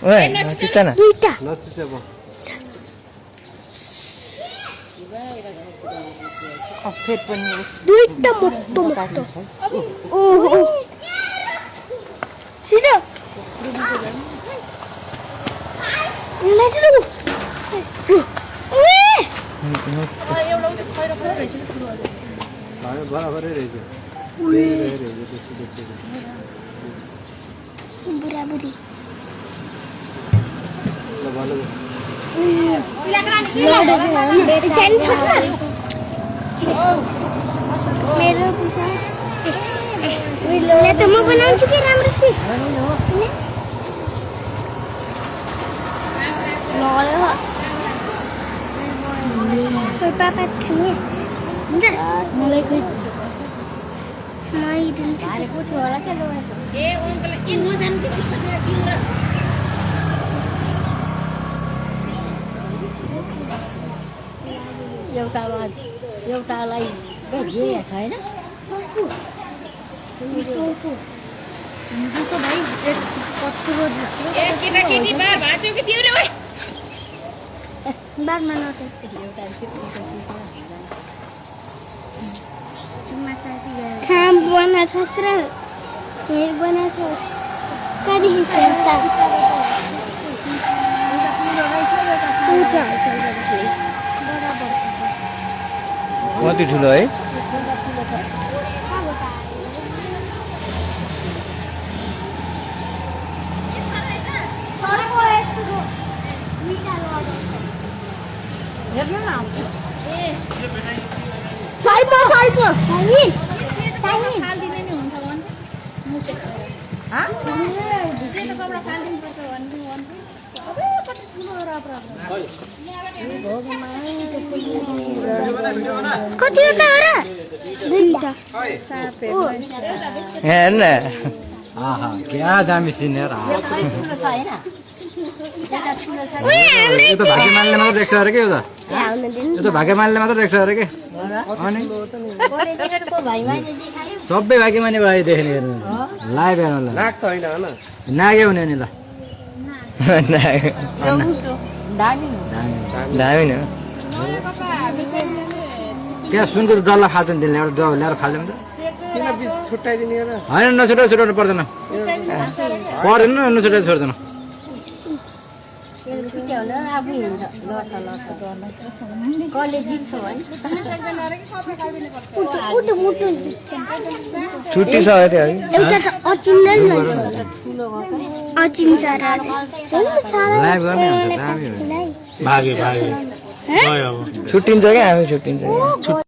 ओए नचित्त न दुईटा नचित्त अब फेद पनि दुईटा मोटो मोटो ओहो सिसा नचित्त बराबरै रहेछ बुरा बुरी मेरो त म बनाउँछु कि राम्रोसित पापा खाने हुन्छ मलाई खोइ दिन्छु ए अङ्कल के नजानु कि त्यसमा तिम्रो एउटालाई दिए छैन ए केटाकेटी बार भाँच्यो कि तिम्रो ओइ बादमा नटे खाम बना छस् र हेर बना छस् कहाँदेखि संसार कति ठुलो है हेर्नु न ಸ್ವಲ್ಪ फाल्दिने नि हुन्छ भन्छ सेतो कपडा फाल्दिनु पर्छ भन्नु कति ठुलो कतिवटा हो र दुईटा हेर न आहा क्या दामी सिन यार ठुलो छ हैन यो त भाग्यमानले मात्र देख्छ अरे के यो त यो त भाग्यमानले मात्र देख्छ अरे के अनि सबै भाग्यमानी भाइ देख्ने हेर्नु लाइभ हेर्नु ल नाक त होइन हैन नागे हुने नि ल दामी न त्यहाँ सुनको डल्ला फाल्छन् त्यसले एउटा डल्ला ल्याएर फाल्दैन त किन छुट्टाइदिने र होइन छुट्टाउनु पर्दैन नछुट्टाइ छोड्दैन छुट्टी छ त्यो है एउटा त अचिन्दै अचिन्छ र लाइभ गर्ने हुन्छ दामी हुन्छ छुट्टिन्छ क्या हामी छुट्टिन्छ